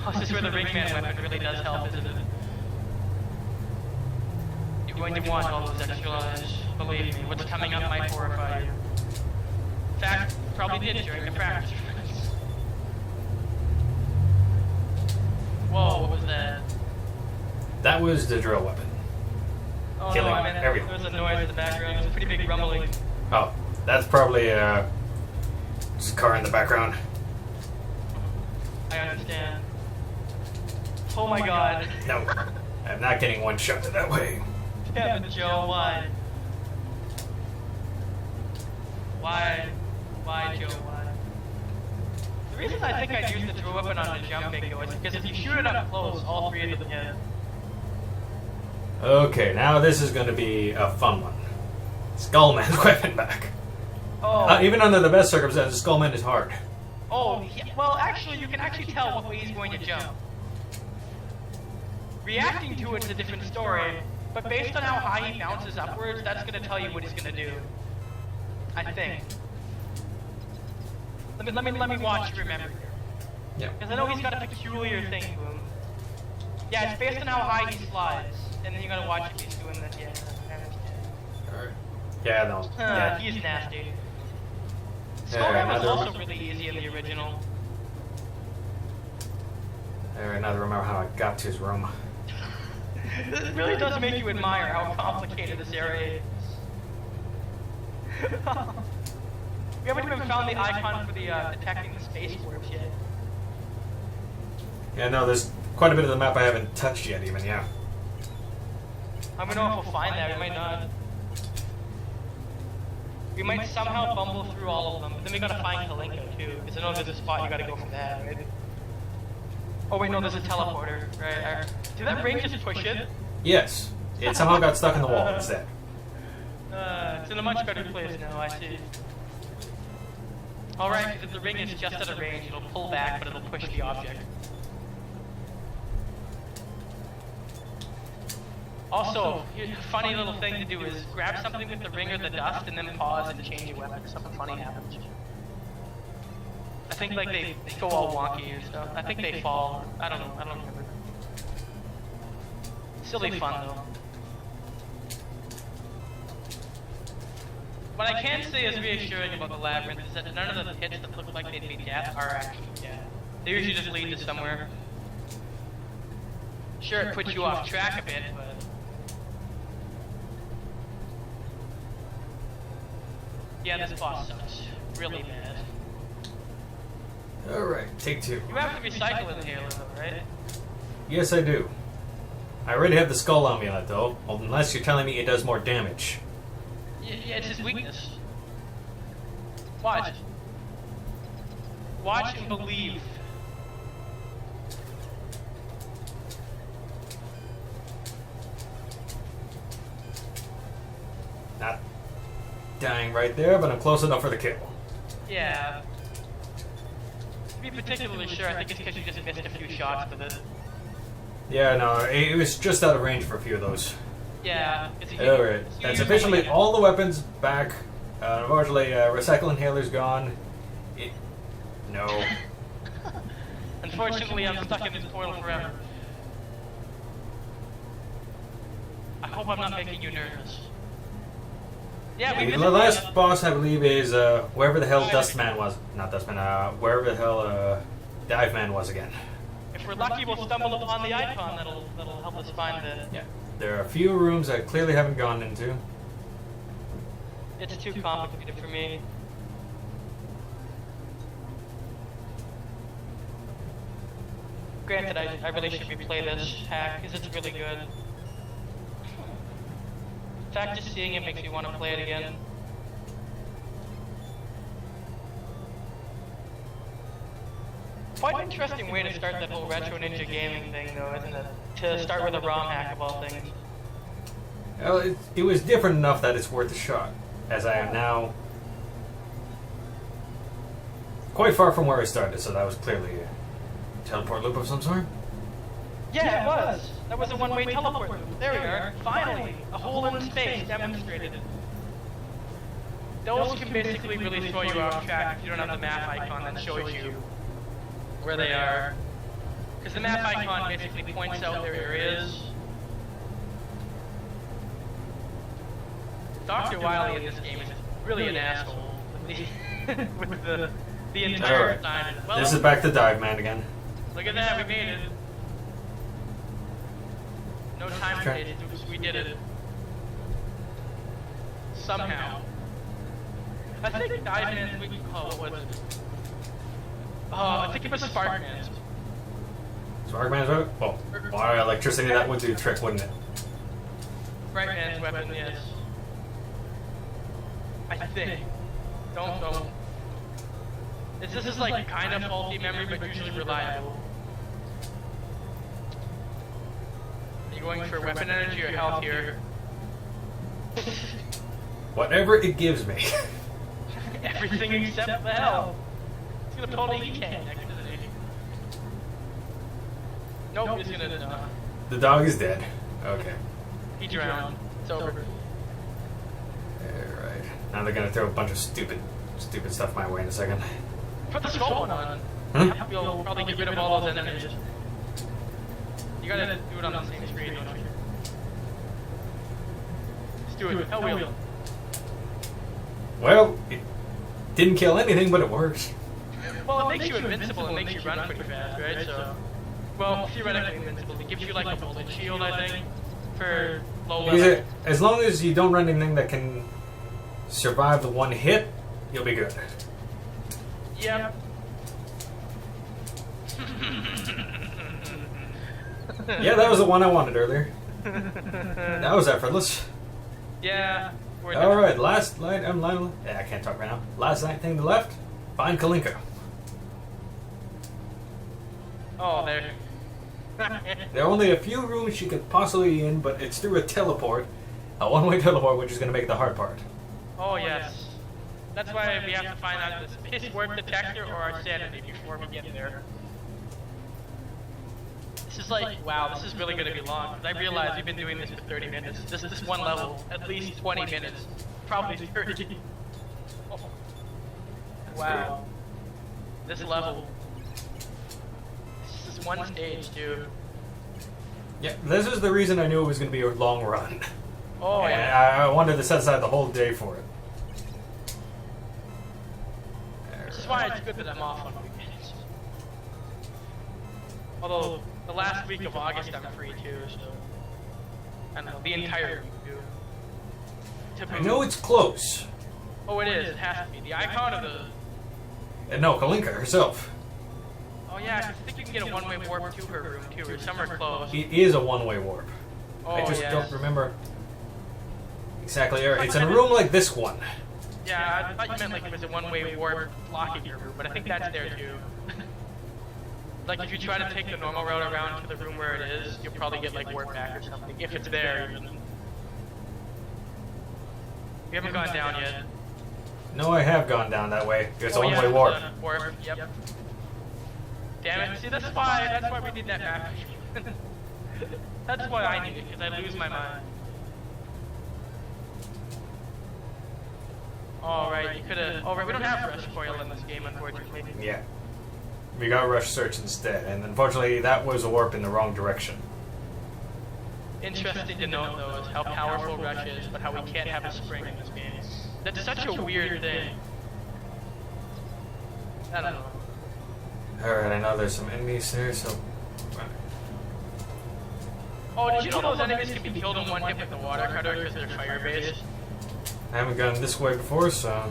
Oh, this is where the Ringman weapon really does help, isn't it? You're going to want all those extra lives. Believe me, what's coming up might horrify you. In fact, probably did during the practice. Whoa, what was that? That was the drill weapon. Oh Killing no, I mean, everything. there was a noise in the background. It was a pretty big rumbling. Oh, that's probably just a car in the background. I understand. Oh my god. No, I'm not getting one shot that way. Damn it, Joe, why? Why, Joe, why? The reason I think I'd use the drill weapon on the jump bingo is because if you shoot it up close, all three of them hit. Okay, now this is going to be a fun one. Skullman's weapon back. Oh. Even under the best circumstances, Skullman is hard. Oh, yeah. Well, actually, you can actually tell what way he's going to jump. Reacting to it is a different story, but based on how high he bounces upwards, that's going to tell you what he's going to do. I think. Let me watch you remember here. Yeah. Because I know he's got a peculiar thing to him. Yeah, it's based on how high he slides, and then you gotta watch if he's doing that. Yeah, I understand. Alright. Yeah, no. Yeah. He's nasty. Yeah, Skullman was another- also really easy in the original. Alright, now to remember how I got to his room. It really does make you admire how complicated this area is. We haven't even found the icon for the detecting the space warps yet. Yeah, no, there's quite a bit of the map I haven't touched yet, even, yeah. I don't know if we'll find that, we might not. We might somehow bumble through all of them, but then we gotta find Kalinko too, because I know there's a spot you gotta go for that, right? Oh wait, no, there's a teleporter, right? Did that ring just push it? Yes. It somehow got stuck in the wall instead. It's in a much better place now, I see. Alright, because if the ring is just at a range, it'll pull back, but it'll push the object. Also, a funny little thing to do is grab something with the ring or the dust and then pause and change your weapon. Something funny happens. I think like they go all wonky or stuff. I think they fall. I don't know. I don't remember. Silly fun though. What I can say is reassuring about the labyrinth is that none of the pits that look like they'd be death are actually death. They usually just lead to somewhere. Sure, it puts you off track a bit, but... Yeah, this boss sucks. Really bad. Alright, take two. You have to recycle inhaler though, right? Yes, I do. I already have the skull amulet, though, unless you're telling me it does more damage. Yeah, it's his weakness. Watch. Watch and believe. Not dying right there, but I'm close enough for the kill. Yeah. To be particularly sure, I think it's because you just missed a few shots with it. Yeah, no, it was just out of range for a few of those. Yeah. Alright, that's officially all the weapons back. Unfortunately, recycle inhaler's gone. No. Unfortunately, I'm stuck in this portal forever. I hope I'm not making you nervous. Yeah, we The last boss, I believe, is wherever the hell Dustman was. Not Dustman, wherever the hell Dive Man was again. If we're lucky, we'll stumble upon the icon that'll help us find the... Yeah. There are a few rooms I clearly haven't gone into. It's too complicated for me. Granted, I really should replay this hack because it's really good. In fact, just seeing it makes me want to play it again. Quite an interesting way to start that whole retro ninja gaming thing, though, isn't it? To start with a Romhack of all things. Well, it was different enough that it's worth a shot, as I am now quite far from where I started, so that was clearly a teleport loop of some sort. Yeah, it was. That was a one-way teleport loop. There we are. Finally, a hole in space demonstrated. Those can basically really throw you off track if you don't have the map icon that shows you where they are. Because the map icon basically points out their areas. Dr. Wily in this game is really an asshole with the entire time. Well, this is back to Dive Man again. Look at that, we made it. No time wasted, we did it. Somehow. I think Dive Man's we can call what was it? I think it was Sparkman's. Sparkman's weapon? Well, water electricity, that would do the trick, wouldn't it? Sparkman's weapon, yes. I think. Don't. This is like kind of faulty memory, but usually reliable. Are you going for weapon energy or health here? Whatever it gives me. Everything except the health. It's gonna pull the E-Can next, isn't he? Nope, he's gonna The dog is dead. Okay. He drowned. It's over. Alright. Now they're gonna throw a bunch of stupid stuff my way in a second. Put the skull one on. Huh? You'll probably get rid of all those enemies. You gotta do it on the same screen, don't you? Let's do it. Hell wheel. Well, it didn't kill anything, but it works. Well, it makes you invincible and makes you run pretty fast, right? So, well, theoretically invincible. It gives you like a bullet shield, I think, for low level. As long as you don't run anything that can survive the one hit, you'll be good. Yep. Yeah, that was the one I wanted earlier. That was effortless. Yeah. Alright, last light. Yeah, I can't talk right now. Last night thing to left. Find Kalinka. Oh, there. There are only a few rooms she could possibly be in, but it's through a teleport. A one-way teleport, which is going to make the hard part. Oh, yes. That's why we have to find out this piss warp detector or our sanity before we get there. This is like, wow, this is really going to be long. Because I realize we've been doing this for 30 minutes. This one level, at least 20 minutes. Probably 30. Oh. Wow. This level. This is one stage, too. Yeah, this is the reason I knew it was going to be a long run. Oh, and yeah. I wanted to set aside the whole day for it. This is why it's good that I'm off on weekends. Although, the last week of August I'm free too, so... I don't know, the entire week too. I know it's close. Oh, it is, it has to be. The icon of the... And no, Kalinka herself. Oh yeah, I think you can get a one-way warp to her room too, or somewhere close. It is a one-way warp. Oh, I just yes. don't remember exactly. It's in a room like this one. Yeah, I thought you meant like it was a one-way warp blocking your room, but I think that's there too. Like if you try to take the normal route around to the room where it is, you'll probably get like warp back or something, if it's there even. We haven't gone down yet. No, I have gone down that way. It's a Oh, one-way yeah, warp. Warp, yep. Damn it, see that's why we need that map. That's why I need it, because I lose my mind. Alright, you could've... Alright, we don't have Rush Coil in this game, unfortunately. Yeah. We got Rush Search instead, and unfortunately that was a warp in the wrong direction. Interesting to note, though, is how powerful Rush is, but how we can't have a spring in this game. That's such a weird thing. I don't know. Alright, I know there's some enemies there, so... Oh, did you know those enemies can be killed in one hit with the water cutter because they're fire-based? I haven't gone this way before, so...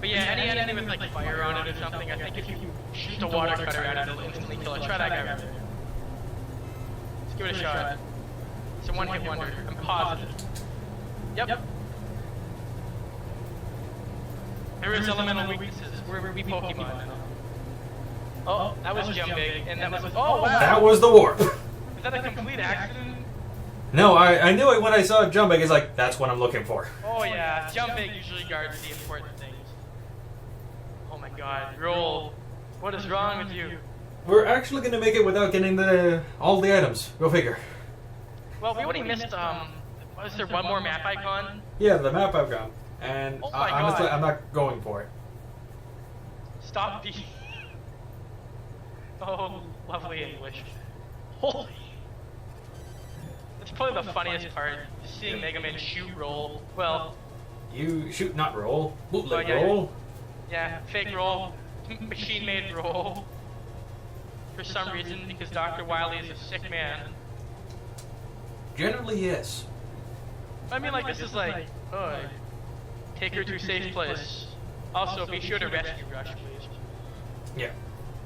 But yeah, any enemy with like fire on it or something, I think if you shoot the water cutter at it, it'll instantly kill it. Try that guy right there. Let's give it a shot. It's a one-hit wonder. I'm positive. Yep. There is elemental weaknesses. We're Pokemon now. Oh, that was jumping, and that was... Oh, wow! That was the warp! Is that a complete accident? No, I knew it when I saw Jumping. It's like, that's what I'm looking for. Oh yeah, jumping usually guards the important things. Oh my god, Roll. What is wrong with you? We're actually going to make it without getting all the items. Go figure. Well, we already missed, was there one more map icon? Yeah, the map I've got. And Oh my honestly, God. I'm not going for it. Stop the... Oh, lovely English. Holy... That's probably the funniest part, seeing Mega Man shoot Roll. Well... You shoot, not roll. Bootleg Oh, yeah. roll. Yeah, fake Roll. Machine-made Roll. For some reason, because Dr. Wily is a sick man. Generally, yes. I mean, like, this is like... Oh, take her to a safe place. Also, be sure to rescue Rush, please. Yeah.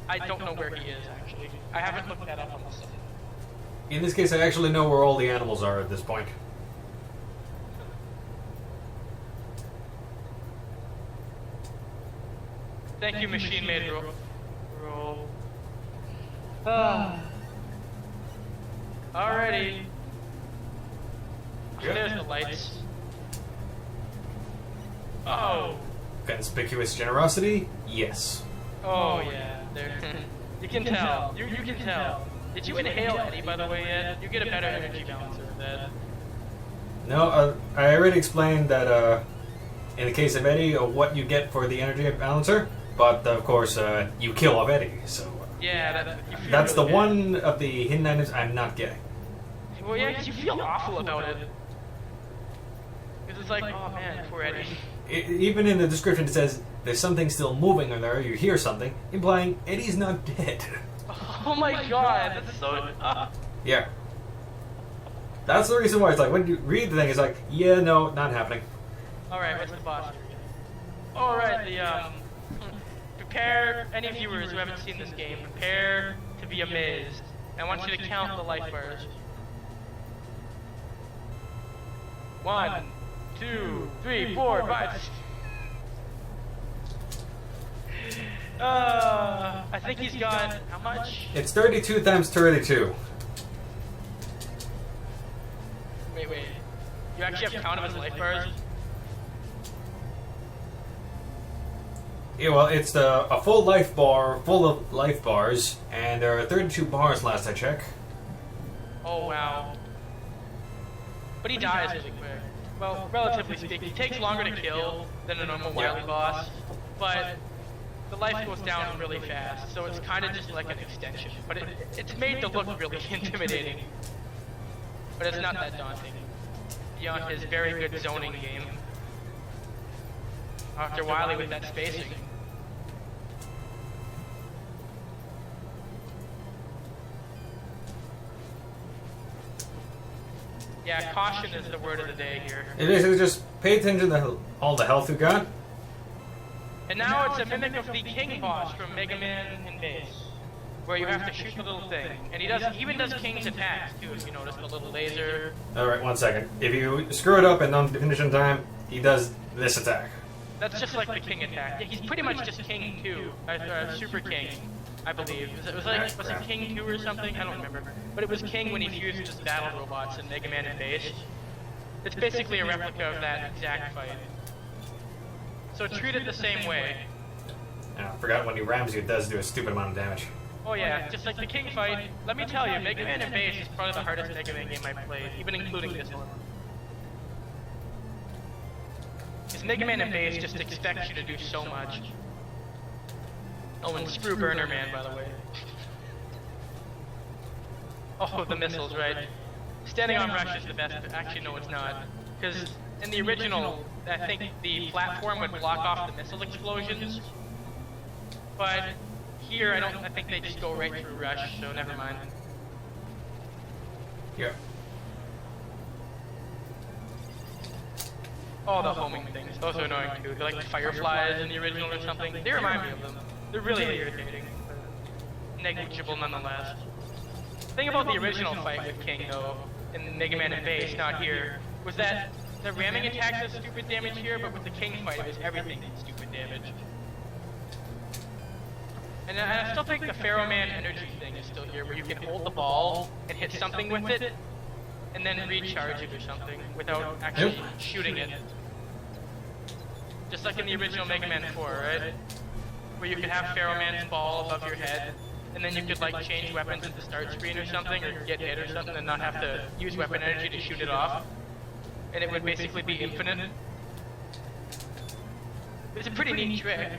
I don't know where he is, actually. I haven't looked that up on the site. In this case, I actually know where all the animals are at this point. Thank you, machine-made Roll. Alrighty. Yeah. There's the lights. Oh. Conspicuous generosity? Yes. Oh yeah. There. You can tell. You can tell. Did you inhale Eddie, by the way, yet? You get a better energy balancer with that. No, I already explained that in the case of Eddie, what you get for the energy balancer, but of course, you kill off Eddie, so... Yeah, that's really the one of the hidden items I'm not getting. Well, yeah, 'cause you feel awful about it. Because it's like, oh man, poor Eddie. Even in the description it says, there's something still moving in there, you hear something, implying Eddie's not dead. Oh my god, that's so... Yeah. That's the reason why it's like, when you read the thing, it's like, yeah, no, not happening. Alright, what's the boss here again? Alright, prepare, any viewers who haven't seen this game, prepare to be amazed. I want you to count the life bars. 1, 2, 3, 4, 5. I think he's got, how much? It's 32 times 32. Wait. You actually have count of his life bars? Yeah, well, it's a full life bar, full of life bars, and there are 32 bars last I checked. Oh wow. But he dies really quick. Well, relatively speaking, he takes longer to kill than a normal Wily boss, but the life goes down really fast, so it's kind of just like an extension. But it's made to look really intimidating. But it's not that daunting. Beyond his very good zoning game. Dr. Wily with that spacing. Yeah, caution is the word of the day here. It basically just pay attention to all the health you got. And now it's a mimic of the King boss from Mega Man and Base, where you have to shoot the little thing. And he even does King's attacks too, if you notice, the little laser. Alright, 1 second. If you screw it up and don't finish in time, he does this attack. That's just like the King attack. Yeah, he's pretty much just King 2, Super King, I believe. Was it King 2 or something? I don't remember. But it was King when he fused his battle robots in Mega Man and Base. It's basically a replica of that exact fight. So treat it the same way. I forgot when he rams you, it does do a stupid amount of damage. Oh yeah, just like the King fight. Let me tell you, Mega Man and Base is probably the hardest Mega Man game I've played, even including this one. Because Mega Man and Base just expects you to do so much. Oh, and screw Burner Man, by the way. Oh, the missiles, right? Standing on Rush is the best, but actually no it's not. Because in the original, I think the platform would block off the missile explosions. But here, I think they just go right through Rush, so never mind. Yeah. Oh, the homing things. Those are annoying too. They're like the fireflies in the original or something. They remind me of them. They're really irritating. But negligible nonetheless. The thing about the original fight with King, though, in Mega Man and Base, not here, was that the ramming attack does stupid damage here, but with the King fight, it was everything did stupid damage. And I still think the Pharaoh Man energy thing is still here, where you can hold the ball and hit something with it, and then recharge it or something without actually shooting it. Just like in the original Mega Man 4, right? Where you could have Pharaoh Man's ball above your head, and then you could like change weapons at the start screen or something, or get hit or something, and not have to use weapon energy to shoot it off. And it would basically be infinite. It's a pretty neat trick.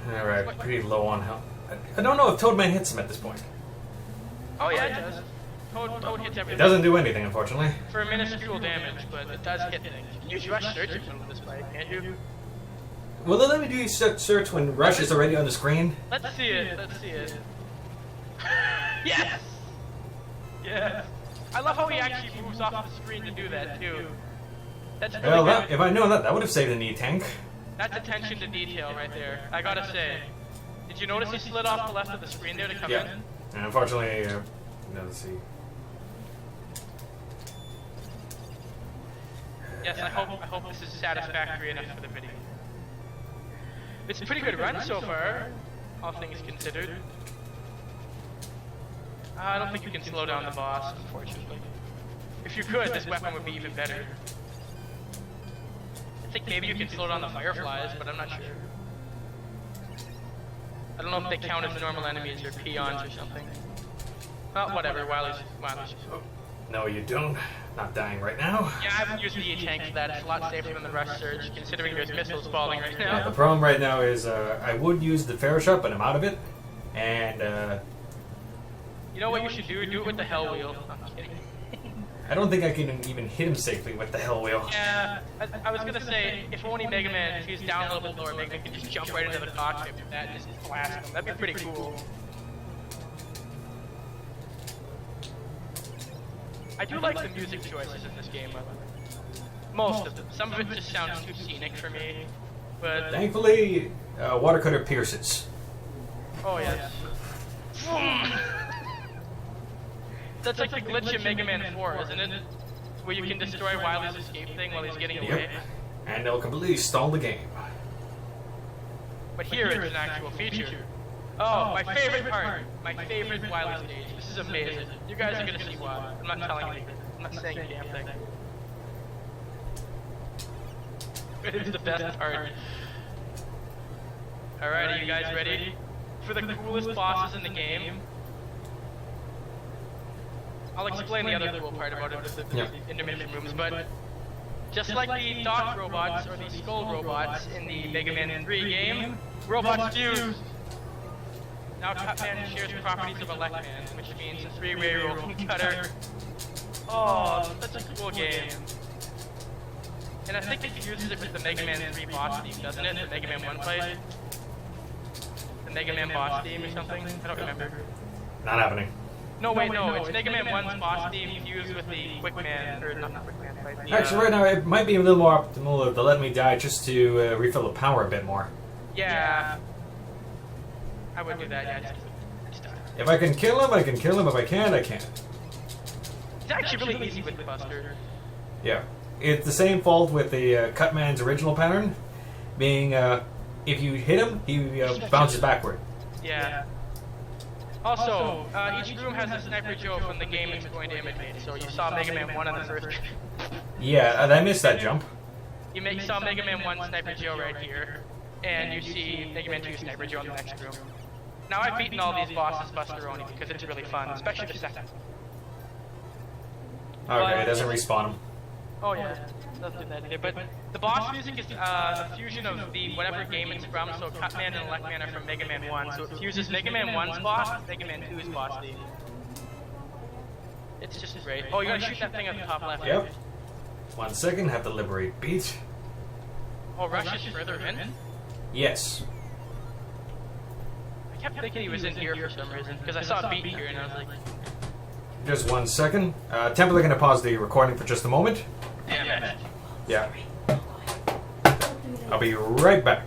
Alright, pretty low on health. I don't know if Toadman hits him at this point. Oh yeah, it does. Toad hits everything. It doesn't do anything, unfortunately. For minuscule damage, but it does hit things. You can use Rush Search in this fight, can't you? Will they let me do search when Rush is already on the screen? Let's see it, let's see it. Yes! Yes! I love how he actually moves off the screen to do that, too. That's really Well, good. if I'd known that, that would have saved the knee tank. That's attention to detail right there, I gotta say. Did you notice he slid off the left of the screen there to come in? And unfortunately, let's see. Yes, I hope this is satisfactory enough for the video. It's a pretty good run so far, all things considered. I don't think you can slow down the boss, unfortunately. If you could, this weapon would be even better. I think maybe you can slow down the fireflies, but I'm not sure. I don't know if they count as normal enemies or peons or something. Oh, whatever, Wily's. Oh, no, you don't. Not dying right now. Yeah, I haven't used the E-tank for that. It's a lot safer than the Rush Surge, considering there's missiles falling right now. Yeah, the problem right now is I would use the Pharaoh Shot, but I'm out of it. And, you know what you should do? Do it with the Hell Wheel. I'm kidding. I don't think I can even hit him safely with the Hell Wheel. Yeah, I was gonna say, if only Mega Man, if he was down a little bit lower, Mega Man could just jump right into the cockpit with that and just blast him. That'd be pretty cool. I do like the music choices in this game, by the way. Most of them. Some of it just sounds too scenic for me, but... Thankfully, Watercutter pierces. Oh, yes. That's like the glitch in Mega Man 4, isn't it? Where you can destroy Wily's escape thing while he's getting away. And it'll completely stall the game. But here it's an actual feature. Oh, my favorite part. My favorite Wily stage. This is amazing. You guys are gonna see why. I'm not telling anything. I'm not saying a damn thing. It is the best part. Alright, are you guys ready for the coolest bosses in the game? I'll explain the other cool part about it with the intermission rooms, but just like the Dock robots or the Skull robots in the Mega Man 3 game, robots fuse. Now Cutman shares properties of Electman, which means a three-way rolling cutter. Oh, such a cool game. And I think it uses it with the Mega Man 3 boss theme, doesn't it? The Mega Man 1 fight? The Mega Man boss theme or something? I don't remember. Not happening. No, wait, no, it's Mega Man 1's boss theme fused with the Quickman, or not the Quickman fight. The, Actually, right now, it might be a little more optimal to let me die just to refill the power a bit more. Yeah. I would do that, yeah, just die. If I can kill him, I can kill him. If I can't, I can't. It's actually really easy with the Buster. Yeah. It's the same fault with the Cutman's original pattern, being if you hit him, he bounces backward. Yeah. Also, each room has a Sniper Joe from the game it's going to imitate, so you saw Mega Man 1 on the first. Yeah, I missed that jump. You saw Mega Man 1 Sniper Joe right here, and you see Mega Man 2 Sniper Joe in the next room. Now I've beaten all these bosses Busteroni because it's really fun, especially the second. Okay, it doesn't respawn him. Oh yeah, doesn't do that either. But the boss music is a fusion of the whatever game it's from, so Cutman and Electman are from Mega Man 1, so it fuses Mega Man 1's boss with Mega Man 2's boss theme. It's just great. Oh, you gotta shoot that thing at the top left. Yep. 1 second, have to liberate Beat. Oh, Rush is further in? Yes. I kept thinking he was in here for some reason, because I saw Beat here and I was like... just 1 second. Temporarily going to pause the recording for just a moment. Damn it. Yeah. I'll be right back.